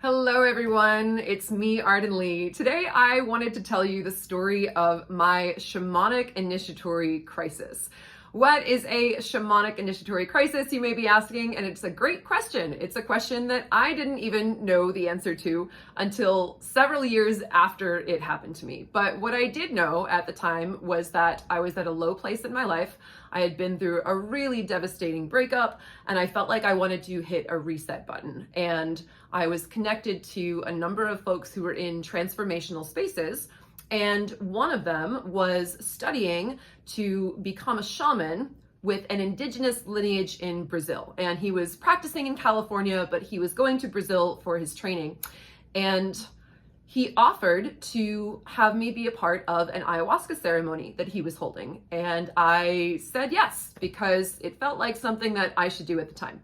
Hello everyone, it's me, Arden Lee. Today I wanted to tell you the story of my Shamanic Initiatory crisis. What is a Shamanic Initiatory crisis, you may be asking, and it's a great question. It's a question that I didn't even know the answer to until several years after it happened to me. But what I did know at the time was that I was at a low place in my life. I had been through a really devastating breakup, and I felt like I wanted to hit a reset button. And I was connected to a number of folks who were in transformational spaces, and one of them was studying to become a shaman with an indigenous lineage in Brazil. And he was practicing in California, but he was going to Brazil for his training. And he offered to have me be a part of an ayahuasca ceremony that he was holding. And I said yes, because it felt like something that I should do at the time.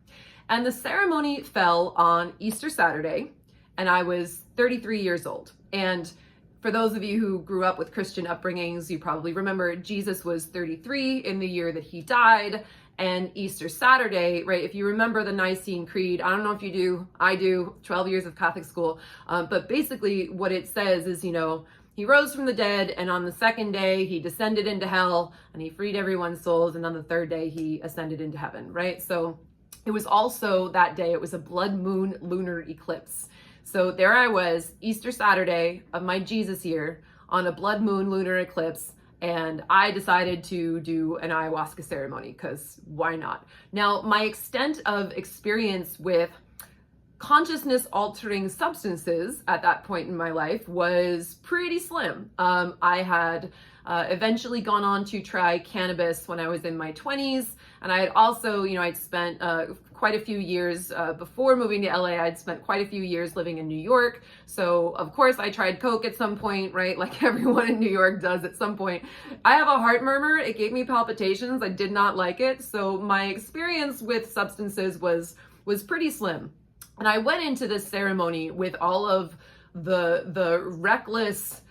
And the ceremony fell on Easter Saturday, and I was 33 years old. And for those of you who grew up with Christian upbringings, you probably remember Jesus was 33 in the year that he died. And Easter Saturday, right, if you remember the Nicene Creed, I don't know if you do, I do, 12 years of Catholic school, but basically what it says is, he rose from the dead, and on the second day he descended into hell, and he freed everyone's souls, and on the third day he ascended into heaven, right? So it was also that day, it was a blood moon lunar eclipse. So there I was, Easter Saturday of my Jesus year, on a blood moon lunar eclipse, and I decided to do an ayahuasca ceremony, because why not? Now, my extent of experience with consciousness altering substances at that point in my life was pretty slim. I had eventually gone on to try cannabis when I was in my 20s, and I had also, I'd spent quite a few years before moving to LA. I'd spent quite a few years living in New York. So of course I tried coke at some point, right? Like everyone in New York does at some point. I have a heart murmur. It gave me palpitations. I did not like it. So my experience with substances was pretty slim. And I went into this ceremony with all of the reckless,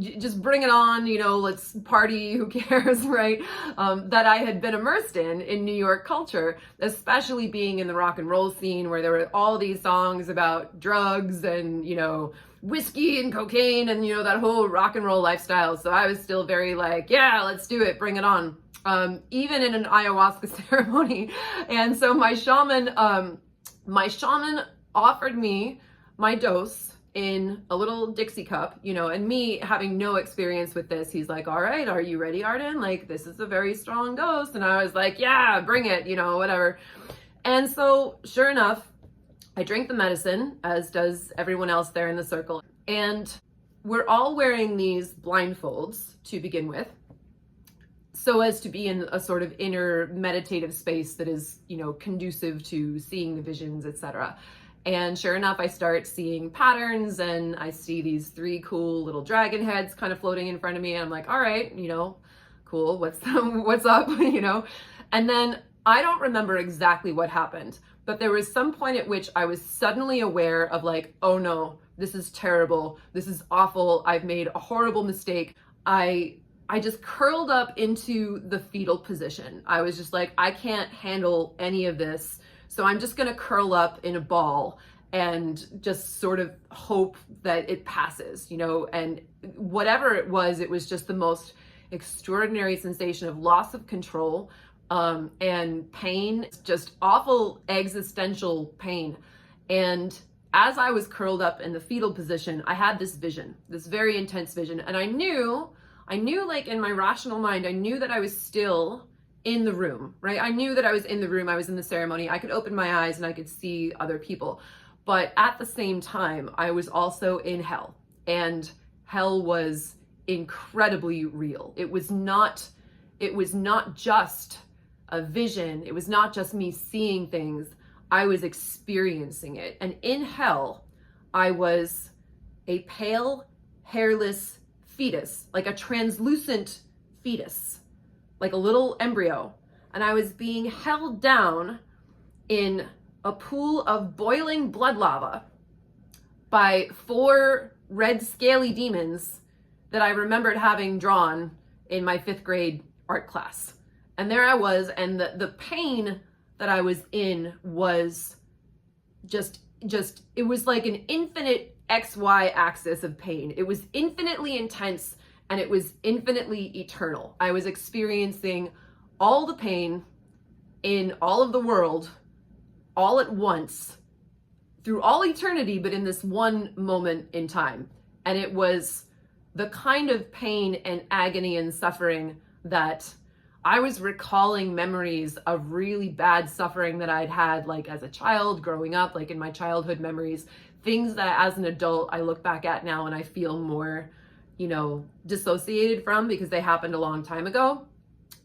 just bring it on, let's party, who cares, right? That I had been immersed in New York culture, especially being in the rock and roll scene where there were all these songs about drugs and, whiskey and cocaine and, that whole rock and roll lifestyle. So I was still very like, yeah, let's do it, bring it on. Even in an ayahuasca ceremony. And so my shaman offered me my dose in a little Dixie cup, and me having no experience with this, he's like, all right, are you ready, Arden? Like, this is a very strong dose. And I was like, yeah, bring it, whatever. And so sure enough, I drank the medicine, as does everyone else there in the circle. And we're all wearing these blindfolds to begin with, so as to be in a sort of inner meditative space that is, conducive to seeing the visions, etc. And sure enough, I start seeing patterns, and I see these 3 cool little dragon heads kind of floating in front of me. And I'm like, all right, cool. What's up? And then I don't remember exactly what happened, but there was some point at which I was suddenly aware of like, oh no, this is terrible. This is awful. I've made a horrible mistake. I just curled up into the fetal position. I was just like, I can't handle any of this. So I'm just gonna curl up in a ball and just sort of hope that it passes, and whatever it was just the most extraordinary sensation of loss of control and pain, just awful existential pain. And as I was curled up in the fetal position, I had this vision, this very intense vision. And I knew like in my rational mind, I knew that I was still in the room, right? I knew that I was in the room, I was in the ceremony, I could open my eyes and I could see other people. But at the same time, I was also in hell, and hell was incredibly real. It was not just a vision. It was not just me seeing things. I was experiencing it. And in hell, I was a pale, hairless fetus, like a translucent fetus, like a little embryo. And I was being held down in a pool of boiling blood lava by 4 red scaly demons that I remembered having drawn in my 5th grade art class. And there I was, and the pain that I was in was just it was like an infinite XY axis of pain. It was infinitely intense and it was infinitely eternal. I was experiencing all the pain in all of the world all at once through all eternity, but in this one moment in time. And it was the kind of pain and agony and suffering that I was recalling memories of really bad suffering that I'd had, like as a child growing up, like in my childhood memories, things that as an adult I look back at now and I feel more, dissociated from because they happened a long time ago.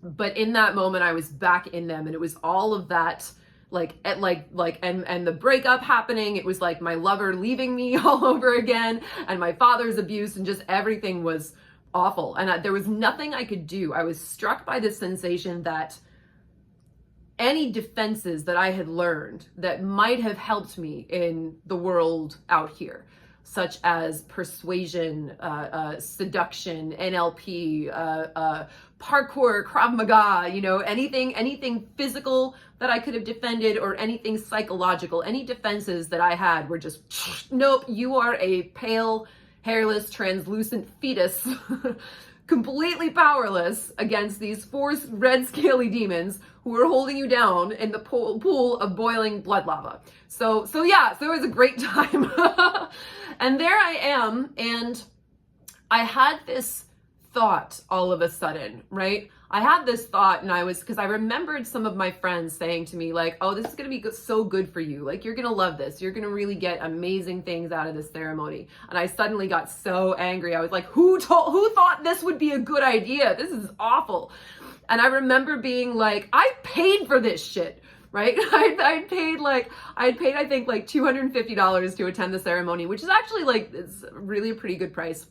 But in that moment I was back in them, and it was all of that, and the breakup happening. It was like my lover leaving me all over again, and my father's abuse, and just everything was awful. And there was nothing I could do. I was struck by this sensation that any defenses that I had learned that might have helped me in the world out here, such as persuasion, seduction, NLP, parkour, Krav Maga, anything physical that I could have defended, or anything psychological, any defenses that I had were just, nope, you are a pale, hairless, translucent fetus, completely powerless against these 4 red scaly demons who are holding you down in the pool of boiling blood lava. So it was a great time. And there I am, and I had this thought all of a sudden, right? I had this thought, and because I remembered some of my friends saying to me, like, oh, this is going to be so good for you. Like, you're going to love this. You're going to really get amazing things out of this ceremony. And I suddenly got so angry. I was like, who thought this would be a good idea? This is awful. And I remember being like, I paid for this shit, right? I paid I think like $250 to attend the ceremony, which is actually it's really a pretty good price.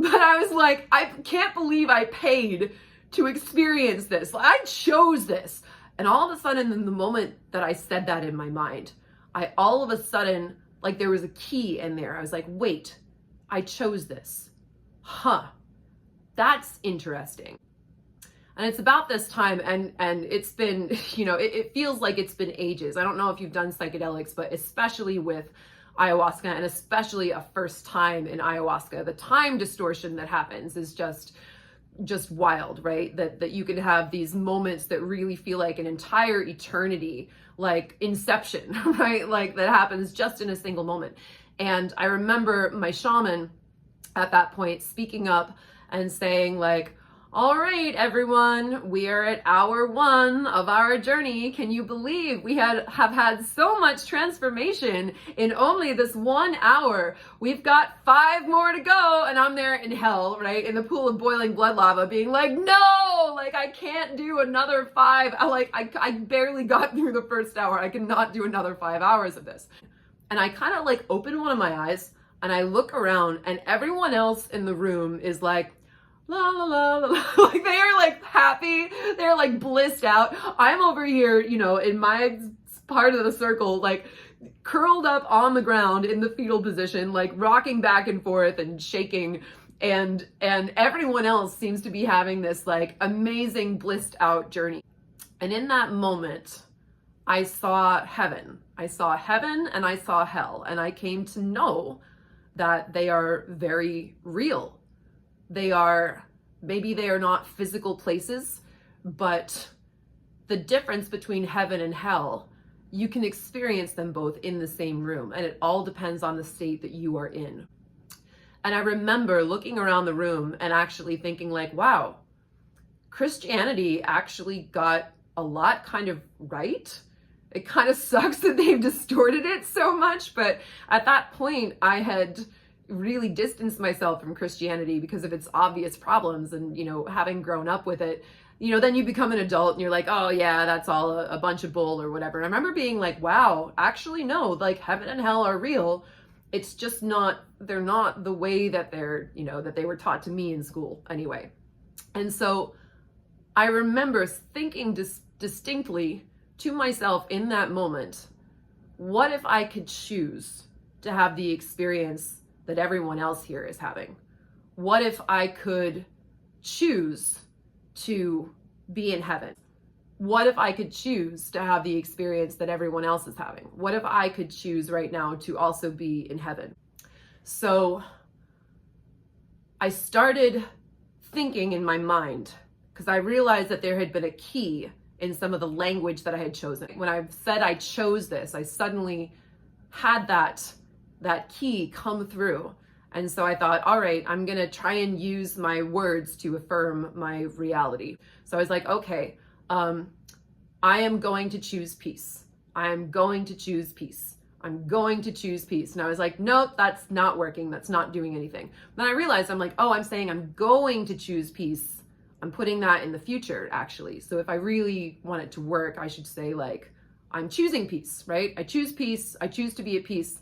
But I was like, I can't believe I paid to experience this. I chose this. And all of a sudden, in the moment that I said that in my mind, all of a sudden, there was a key in there. I was like, wait, I chose this. Huh, that's interesting. And it's about this time, and it's been, it feels like it's been ages. I don't know if you've done psychedelics, but especially with ayahuasca, and especially a first time in ayahuasca, the time distortion that happens is just wild, right? That you can have these moments that really feel like an entire eternity, like Inception, right? That happens just in a single moment. And I remember my shaman at that point speaking up and saying, all right, everyone, we are at hour 1 of our journey. Can you believe we have had so much transformation in only this 1 hour? We've got 5 more to go. And I'm there in hell, right? In the pool of boiling blood lava being like, no, I can't do another 5. I barely got through the first hour. I cannot do another 5 hours of this. And I kind of open one of my eyes and I look around, and everyone else in the room is like, la la la la, they are happy, they're blissed out. I'm over here, in my part of the circle, curled up on the ground in the fetal position, rocking back and forth and shaking, and everyone else seems to be having this amazing blissed out journey. And in that moment, I saw heaven and I saw hell, and I came to know that they are very real. Maybe they are not physical places, but the difference between heaven and hell, you can experience them both in the same room, and it all depends on the state that you are in. And I remember looking around the room and actually thinking wow, Christianity actually got a lot kind of right. It kind of sucks that they've distorted it so much, but at that point I had really distanced myself from Christianity because of its obvious problems, and having grown up with it, then you become an adult and you're like, oh yeah, that's all a bunch of bull or whatever. And I remember being like, wow, actually no, heaven and hell are real. It's just they're not the way that they're, that they were taught to me in school anyway. And so I remember thinking distinctly to myself in that moment, what if I could choose to have the experience that everyone else here is having? What if I could choose to be in heaven? what if I could choose to have the experience that everyone else is having? What if I could choose right now to also be in heaven? So I started thinking in my mind, because I realized that there had been a key in some of the language that I had chosen. When I said I chose this, I suddenly had that key come through. And so I thought, all right, I'm gonna try and use my words to affirm my reality. So I was like, okay, I am going to choose peace. I am going to choose peace. I'm going to choose peace. And I was like, nope, that's not working. That's not doing anything. Then I realized, I'm like, oh, I'm saying I'm going to choose peace. I'm putting that in the future, actually. So if I really want it to work, I should say, like, I'm choosing peace, right? I choose peace. I choose to be at peace.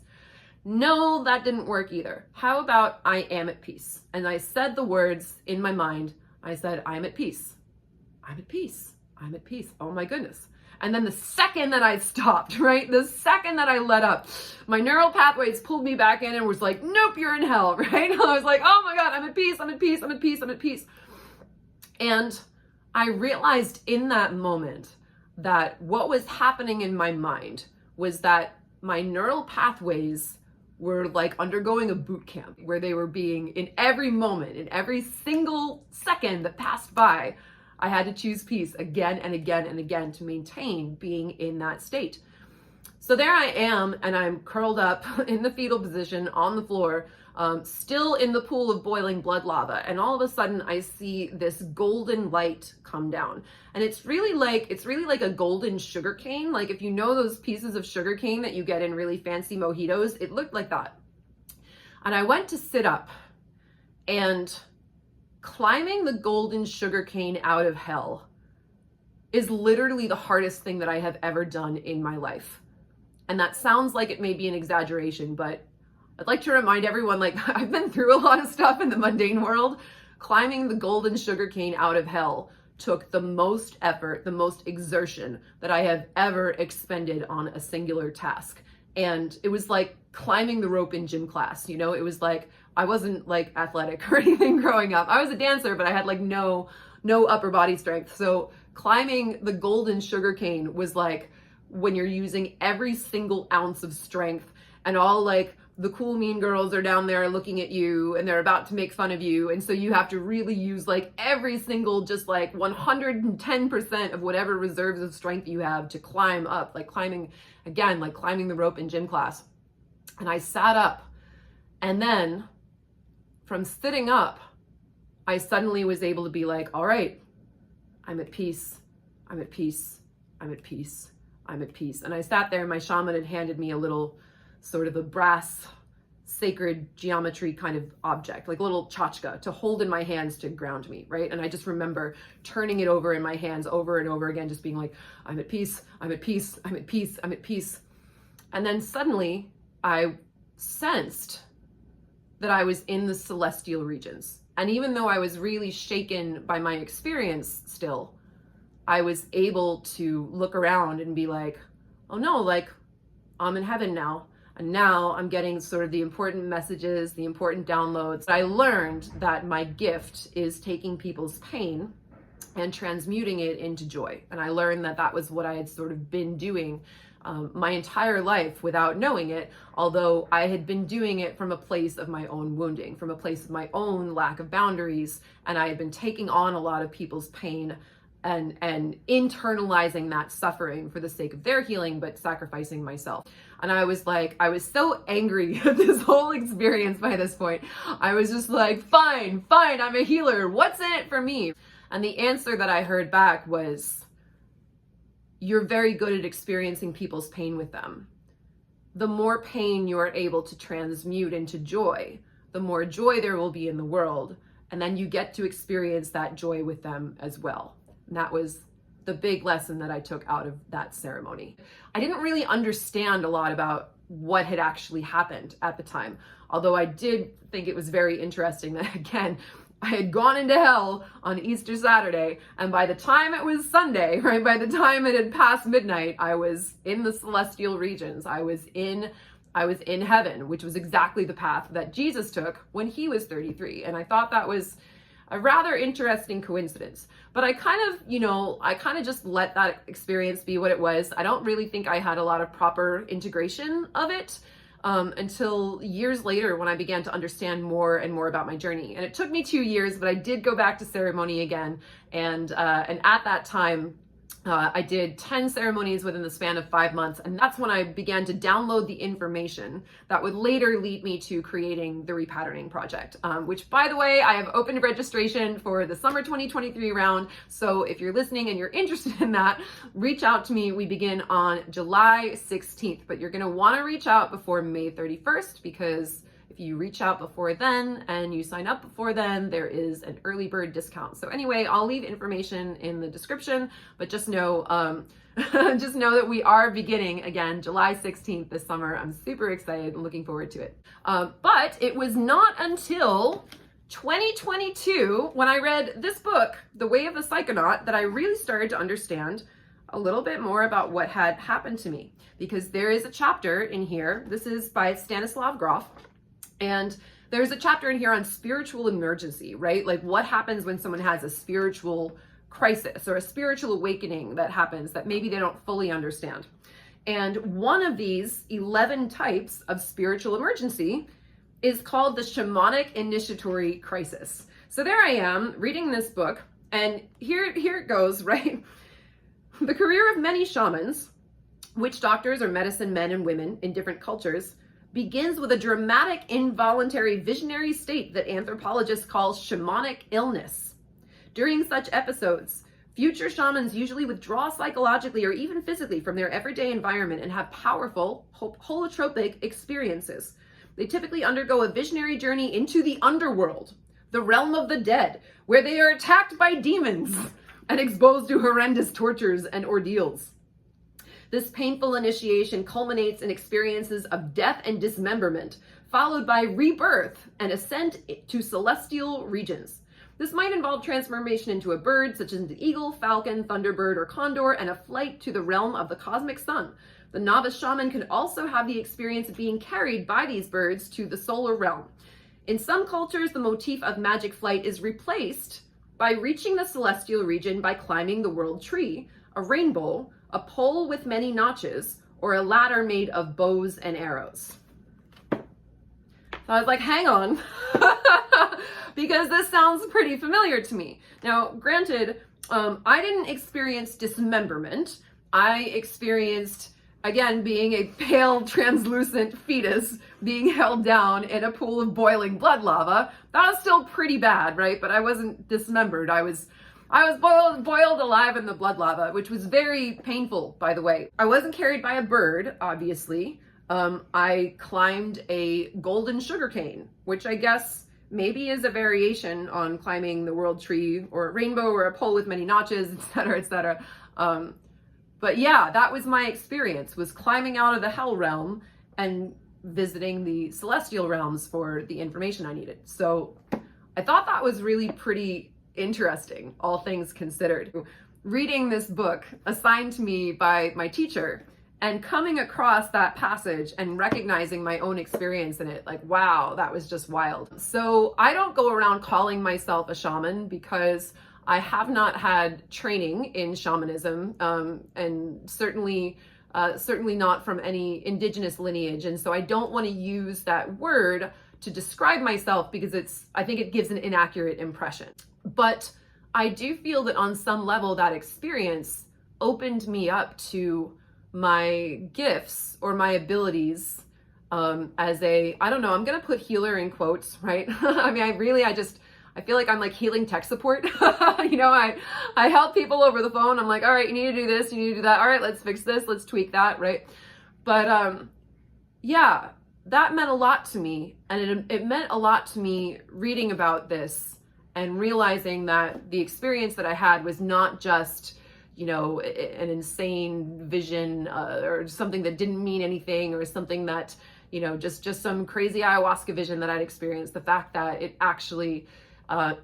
No, that didn't work either. How about I am at peace? And I said the words in my mind. I said, I'm at peace. I'm at peace. I'm at peace. Oh my goodness. And then the second that I stopped, right? The second that I let up, my neural pathways pulled me back in and was like, nope, you're in hell, right? I was like, oh my God, I'm at peace. I'm at peace. I'm at peace. I'm at peace. And I realized in that moment that what was happening in my mind was that my neural pathways were like undergoing a boot camp where they were being, in every moment, in every single second that passed by, I had to choose peace again and again and again to maintain being in that state. So there I am, and I'm curled up in the fetal position on the floor, still in the pool of boiling blood lava. And all of a sudden I see this golden light come down. And it's really like a golden sugar cane. Like if you know those pieces of sugar cane that you get in really fancy mojitos, it looked like that. And I went to sit up, and climbing the golden sugar cane out of hell is literally the hardest thing that I have ever done in my life. And that sounds like it may be an exaggeration, but I'd like to remind everyone, like, I've been through a lot of stuff in the mundane world. Climbing the golden sugar cane out of hell took the most effort, the most exertion that I have ever expended on a singular task. And it was like climbing the rope in gym class, you know? It was like, I wasn't like athletic or anything growing up. I was a dancer, but I had like no upper body strength. So climbing the golden sugar cane was like when you're using every single ounce of strength, and all like the cool mean girls are down there looking at you and they're about to make fun of you. And so you have to really use like every single, just like 110% of whatever reserves of strength you have to climb up, like climbing, again, like climbing the rope in gym class. And I sat up, and then from sitting up, I suddenly was able to be like, all right, I'm at peace. I'm at peace. I'm at peace. I'm at peace. And I sat there, and my shaman had handed me a little sort of a brass sacred geometry kind of object, like a little tchotchke to hold in my hands to ground me, right? And I just remember turning it over in my hands over and over again, just being like, I'm at peace, I'm at peace, I'm at peace, I'm at peace. And then suddenly I sensed that I was in the celestial regions. And even though I was really shaken by my experience still, I was able to look around and be like, oh no, like I'm in heaven now. And now I'm getting sort of the important messages, the important downloads. I learned that my gift is taking people's pain and transmuting it into joy. And I learned that that was what I had sort of been doing my entire life without knowing it, although I had been doing it from a place of my own wounding, from a place of my own lack of boundaries. And I had been taking on a lot of people's pain and internalizing that suffering for the sake of their healing, but sacrificing myself. And I was like, I was so angry at this whole experience by this point. I was just like, fine, I'm a healer. What's in it for me? And the answer that I heard back was, you're very good at experiencing people's pain with them. The more pain you are able to transmute into joy, the more joy there will be in the world. And then you get to experience that joy with them as well. And that was the big lesson that I took out of that ceremony. I didn't really understand a lot about what had actually happened at the time, although I did think it was very interesting that, again, I had gone into hell on Easter Saturday, and by the time it was Sunday, right, by the time it had passed midnight, I was in the celestial regions. I was in heaven, which was exactly the path that Jesus took when he was 33. And I thought that was a rather interesting coincidence. But I kind of just let that experience be what it was. I don't really think I had a lot of proper integration of it until years later when I began to understand more and more about my journey. And it took me 2 years, but I did go back to ceremony again. And at that time, I did 10 ceremonies within the span of 5 months, and that's when I began to download the information that would later lead me to creating the Repatterning Project, which, by the way, I have opened registration for the summer 2023 round. So if you're listening and you're interested in that, reach out to me. We begin on July 16th, but you're going to want to reach out before May 31st, because if you reach out before then and you sign up before then, there is an early bird discount. So anyway, I'll leave information in the description, but just know that we are beginning again July 16th this summer. I'm super excited and looking forward to it. But it was not until 2022 when I read this book, The Way of the Psychonaut, that I really started to understand a little bit more about what had happened to me, because there is a chapter in here. This is by Stanislav Grof. And there's a chapter in here on spiritual emergency, right? Like what happens when someone has a spiritual crisis or a spiritual awakening that happens that maybe they don't fully understand. And one of these 11 types of spiritual emergency is called the Shamanic Initiatory crisis. So there I am reading this book, and here it goes, right? The career of many shamans, witch doctors or medicine men and women in different cultures, begins with a dramatic, involuntary, visionary state that anthropologists call shamanic illness. During such episodes, future shamans usually withdraw psychologically or even physically from their everyday environment and have powerful, holotropic experiences. They typically undergo a visionary journey into the underworld, the realm of the dead, where they are attacked by demons and exposed to horrendous tortures and ordeals. This painful initiation culminates in experiences of death and dismemberment, followed by rebirth and ascent to celestial regions. This might involve transformation into a bird, such as an eagle, falcon, thunderbird, or condor, and a flight to the realm of the cosmic sun. The novice shaman can also have the experience of being carried by these birds to the solar realm. In some cultures, the motif of magic flight is replaced by reaching the celestial region by climbing the world tree, a rainbow, a pole with many notches, or a ladder made of bows and arrows. So I was like, hang on, because this sounds pretty familiar to me. Now, granted, I didn't experience dismemberment. I experienced, again, being a pale, translucent fetus being held down in a pool of boiling blood lava. That was still pretty bad, right? But I wasn't dismembered. I was boiled alive in the blood lava, which was very painful, by the way. I wasn't carried by a bird, obviously. I climbed a golden sugarcane, which I guess maybe is a variation on climbing the world tree or a rainbow or a pole with many notches, etc., etc. But yeah, that was my experience, was climbing out of the hell realm and visiting the celestial realms for the information I needed. So I thought that was really pretty interesting, all things considered. Reading this book assigned to me by my teacher and coming across that passage and recognizing my own experience in it, like, wow, that was just wild. So I don't go around calling myself a shaman because I have not had training in shamanism, and certainly not from any indigenous lineage. And so I don't want to use that word to describe myself because I think it gives an inaccurate impression. But I do feel that on some level that experience opened me up to my gifts or my abilities as a, I don't know, I'm going to put healer in quotes, right? I mean, I feel like I'm like healing tech support. You know, I help people over the phone. I'm like, all right, you need to do this, you need to do that. All right, let's fix this, let's tweak that, right? But yeah, that meant a lot to me. And it meant a lot to me reading about this and realizing that the experience that I had was not just, you know, an insane vision or something that didn't mean anything or something that, you know, just some crazy ayahuasca vision that I'd experienced. The fact that it actually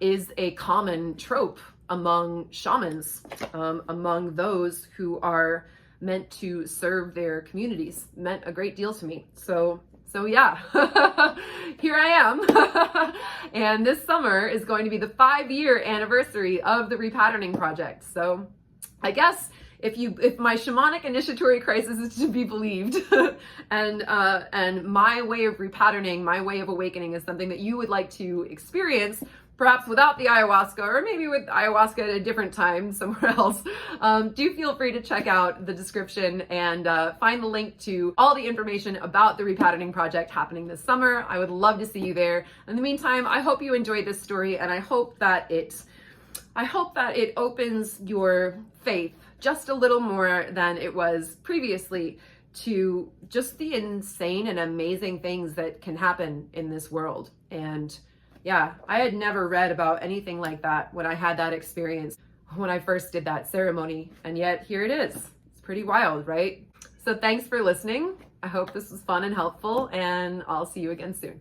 is a common trope among shamans, among those who are meant to serve their communities, meant a great deal to me. So So yeah, here I am. And this summer is going to be the 5-year anniversary of the repatterning project. So I guess if my shamanic initiatory crisis is to be believed, and my way of repatterning, my way of awakening is something that you would like to experience, perhaps without the ayahuasca, or maybe with ayahuasca at a different time somewhere else, do feel free to check out the description and find the link to all the information about the repatterning project happening this summer. I would love to see you there. In the meantime, I hope you enjoyed this story, and I hope that it opens your faith just a little more than it was previously to just the insane and amazing things that can happen in this world. And yeah, I had never read about anything like that when I had that experience when I first did that ceremony. And yet here it is. It's pretty wild, right? So thanks for listening. I hope this was fun and helpful, and I'll see you again soon.